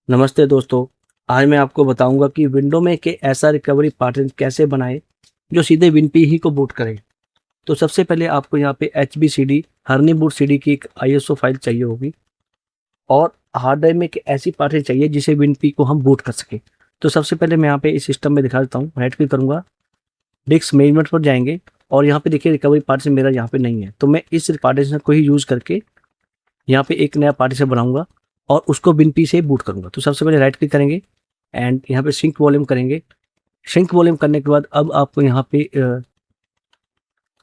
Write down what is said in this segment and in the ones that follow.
नमस्ते दोस्तों। आज मैं आपको बताऊंगा कि विंडो में के ऐसा रिकवरी पैटर्न कैसे बनाएं जो सीधे विनपी ही को बूट करे। तो सबसे पहले आपको यहाँ पे H B C D Hiren's boot C D की एक ISO फाइल चाहिए होगी और हार्ड ड्राइव में एक ऐसी पैटर्न चाहिए जिसे विनपी को हम बूट कर सके। तो सबसे पहले मैं यहाँ पे इस सिस्टम में दिखा देता हूँ। राइट क्लिक करूंगा, डिस्क मैनेजमेंट पर जाएंगे और यहाँ पे देखिए रिकवरी पार्टीशन मेरा यहाँ पे नहीं है, तो मैं इस पार्टीशन को ही यूज करके यहाँ पे एक नया पार्टीशन बनाऊंगा और उसको विनपी से बूट करूंगा। तो सबसे पहले राइट क्लिक करेंगे एंड यहाँ पे सिंक वॉल्यूम करेंगे। सिंक वॉल्यूम करने के बाद अब आपको यहाँ पे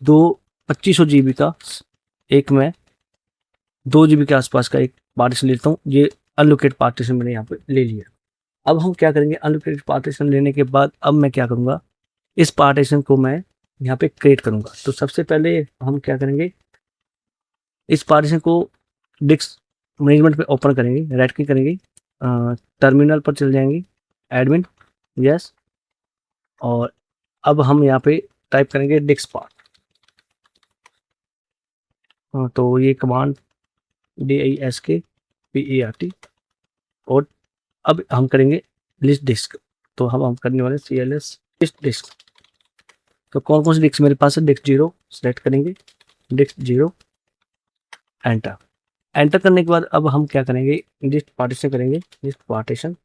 दो 2500 GB का एक मैं 2 GB के आसपास का एक पार्टीशन लेता हूँ। ये अनलोकेट पार्टीशन मैंने यहाँ पे ले लिया। अब हम क्या करेंगे, अनलोकेट पार्टीशन लेने के बाद अब मैं क्या करूँगा, इस पार्टीशन को मैं यहाँ पे क्रिएट करूँगा। तो सबसे पहले हम क्या करेंगे, इस पार्टीशन को डिस्क मैनेजमेंट पे ओपन करेंगे, राइट क्लिक करेंगे, टर्मिनल पर चल जाएंगे, एडमिन, यस, और अब हम यहाँ पे टाइप करेंगे डिस्क पार्ट। तो ये कमांड DISKPART और अब हम करेंगे लिस्ट डिस्क। तो हम करने वाले CLS लिस्ट डिस्क। तो कौन कौन सी डिस्क मेरे पास है, डिस्क 0 सेलेक्ट करेंगे, डिस्क 0, एंटर। एंटर करने के बाद अब हम क्या करेंगे, लिस्ट पार्टीशन करेंगे, लिस्ट पार्टीशन,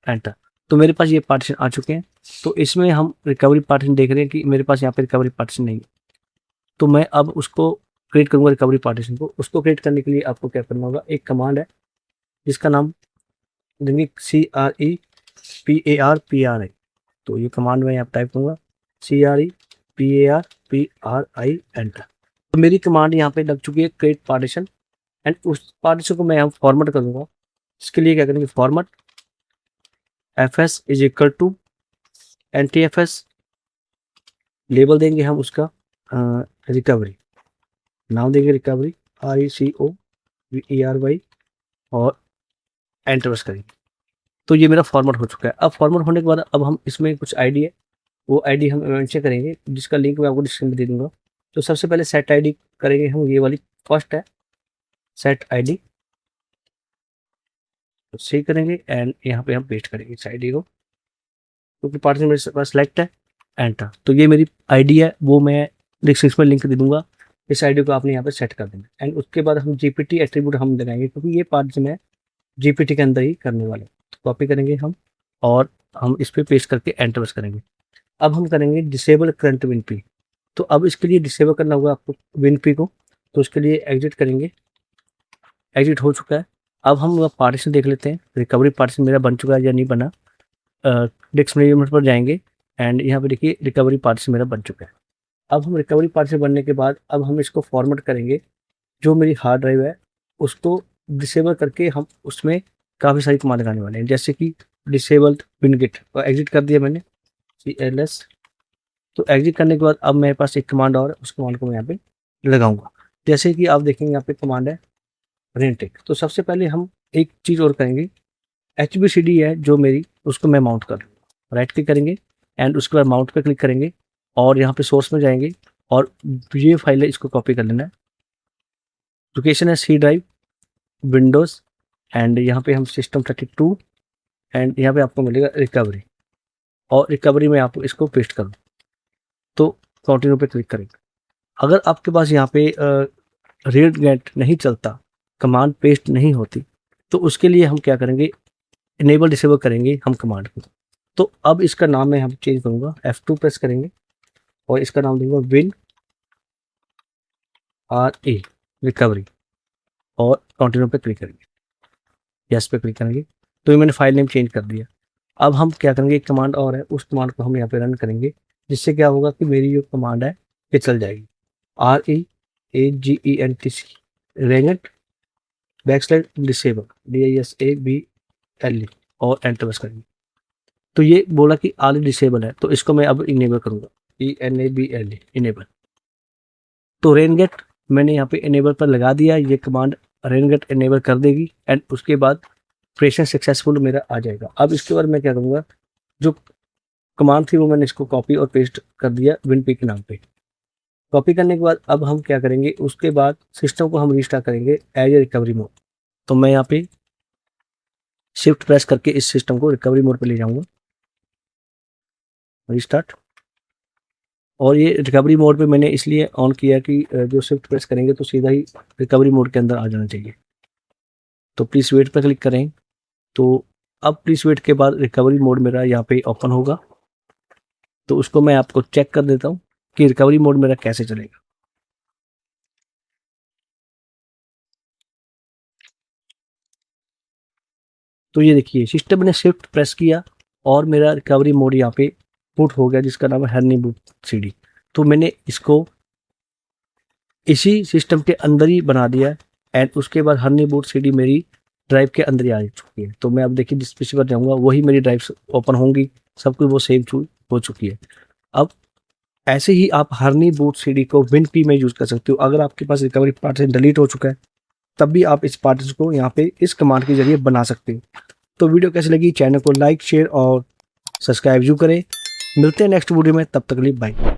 एंटर। तो मेरे पास ये पार्टीशन आ चुके हैं। तो इसमें हम रिकवरी पार्टीशन देख रहे हैं कि मेरे पास यहाँ पे रिकवरी पार्टीशन नहीं है। तो मैं अब उसको क्रिएट करूँगा, रिकवरी पार्टीशन को। उसको क्रिएट करने के लिए आपको क्या करना होगा, एक कमांड है जिसका नाम देंगे CREPARPRI। तो ये कमांड मैं यहाँ टाइप करूँगा CREPARPRI, एंटर। तो मेरी कमांड यहाँ पे लग चुकी है क्रिएट पार्टीशन एंड उस पार्टीशन को मैं यहाँ फॉर्मेट करूँगा। इसके लिए क्या करेंगे, format FS is equal to NTFS, label देंगे हम उसका रिकवरी, नाम देंगे रिकवरी RECOVERY और एंटर प्रेस करेंगे। तो ये मेरा फॉर्मेट हो चुका है। अब फॉर्मेट होने के बाद अब हम इसमें कुछ आईडी है, वो आईडी हम मेंशन करेंगे जिसका लिंक मैं आपको डिस्क्रिप्शन में दे दूंगा। तो सबसे पहले सेट आईडी करेंगे हम, ये वाली फर्स्ट है सेट आईडी, तो सही करेंगे एंड यहाँ पे हम पेस्ट करेंगे इस आईडी को, क्योंकि पार्टीशन मेरे पास सेलेक्ट है, एंटर। तो ये मेरी आईडी है, वो मैं डिस्क्रिप्शन में लिंक दे दूंगा। इस आईडी को आपने यहाँ पे सेट कर देना एंड उसके बाद हम GPT एट्रीब्यूट हम लगाएंगे, क्योंकि ये पार्टीशन है GPT के अंदर ही करने वाले। तो कॉपी करेंगे हम और हम इस पर पेस्ट करके एंटर प्रेस करेंगे। अब हम करेंगे डिसेबल करंट विनपी। तो अब इसके लिए डिसेबल करना होगा आपको विनपी को। तो उसके लिए एग्जिट करेंगे, एग्जिट हो चुका है। अब हम पार्टीशन देख लेते हैं, रिकवरी पार्टीशन मेरा बन चुका है या नहीं बना। डिस्क मैनेजमेंट पर जाएंगे एंड यहाँ पे देखिए रिकवरी पार्टीशन मेरा बन चुका है। अब हम रिकवरी पार्टीशन बनने के बाद अब हम इसको फॉर्मेट करेंगे, जो मेरी हार्ड ड्राइव है उसको डिसेबल करके हम उसमें काफ़ी सारी कमांड लगाने वाले हैं, जैसे कि डिसेबल्ड विनगिट, और एग्जिट कर दिया मैंने CLS। तो एग्जिट करने के बाद अब मेरे पास एक कमांड और है, उस कमांड को मैं यहाँ पे लगाऊंगा। जैसे कि आप देखेंगे यहाँ पे कमांड है रेनटेक। तो सबसे पहले हम एक चीज़ और करेंगे, HBCD है जो मेरी, उसको मैं माउंट कर लूँगा। राइट क्लिक करेंगे एंड उसके बाद माउंट पे क्लिक करेंगे और यहाँ पे सोर्स में जाएंगे और ये फाइल है, इसको कॉपी कर लेना है। लोकेशन है C ड्राइव, विंडोज़, एंड यहाँ पे हम सिस्टम 32 एंड यहाँ पे आपको मिलेगा रिकवरी, और रिकवरी में आप इसको पेस्ट करो। तो कंटिन्यू पे क्लिक करेंगे। अगर आपके पास यहाँ पे रीड गेट नहीं चलता, कमांड पेस्ट नहीं होती, तो उसके लिए हम क्या करेंगे, इनेबल डिसेबल करेंगे हम कमांड को। तो अब इसका नाम मैं यहाँ पे चेंज करूँगा, F2 प्रेस करेंगे और इसका नाम दूंगा विन RA रिकवरी और कंटिन्यू पे क्लिक करेंगे, यस पे क्लिक करेंगे। तो ये मैंने फाइल नेम चेंज कर दिया। अब हम क्या करेंगे, एक कमांड और है, उस कमांड को हम यहाँ पे रन करेंगे, जिससे क्या होगा कि मेरी जो कमांड है ये चल जाएगी। REAGENTC रेंगट बैकस्लैश डिसेबल DISABLE और एंटर प्रेस करेंगे। तो ये बोला कि ऑलरेडी डिसेबल है, तो इसको मैं अब इनेबल करूंगा, ENABLE इनेबल। तो रेनगेट मैंने यहाँ पे इनेबल पर लगा दिया, ये कमांड रेनगेट इनेबल कर देगी एंड उसके बाद ऑपरेशन सक्सेसफुल मेरा आ जाएगा। अब इसके बाद मैं क्या करूँगा, जो कमांड थी वो मैंने इसको कॉपी और पेस्ट कर दिया विनपी के नाम पे। कॉपी करने के बाद अब हम क्या करेंगे, उसके बाद सिस्टम को हम रिस्टार्ट करेंगे एज ए रिकवरी मोड। तो मैं यहाँ पे शिफ्ट प्रेस करके इस सिस्टम को रिकवरी मोड पे ले जाऊंगा, रिस्टार्ट। और ये रिकवरी मोड पे मैंने इसलिए ऑन किया कि जो शिफ्ट प्रेस करेंगे तो सीधा ही रिकवरी मोड के अंदर आ जाना चाहिए। तो प्लीज़ वेट पर क्लिक करें। तो अब प्लीज़ वेट के बाद रिकवरी मोड मेरा यहाँ पे ओपन होगा। तो उसको मैं आपको चेक कर देता हूँ कि रिकवरी मोड मेरा कैसे चलेगा। तो ये देखिए सिस्टम ने शिफ्ट प्रेस किया और मेरा रिकवरी मोड यहाँ पे बूट हो गया, जिसका नाम है हनी बूट सीडी। तो मैंने इसको इसी सिस्टम के अंदर ही बना दिया है एंड उसके बाद हनी बूट सीडी मेरी ड्राइव के अंदर ही आ चुकी है। तो मैं अब देखिए जिस पीसी पर जाऊँगा वही मेरी ड्राइव ओपन होंगी, सब कुछ वो सेव हो चुकी है। अब ऐसे ही आप हनी बूट सीडी को WinP में यूज़ कर सकते हो। अगर आपके पास रिकवरी पार्टीशन डिलीट हो चुका है तब भी आप इस पार्टीशन को यहाँ पे इस कमांड के जरिए बना सकते हो। तो वीडियो कैसी लगी, चैनल को लाइक शेयर और सब्सक्राइब जरूर करें। मिलते हैं नेक्स्ट वीडियो में, तब तक के लिए बाय।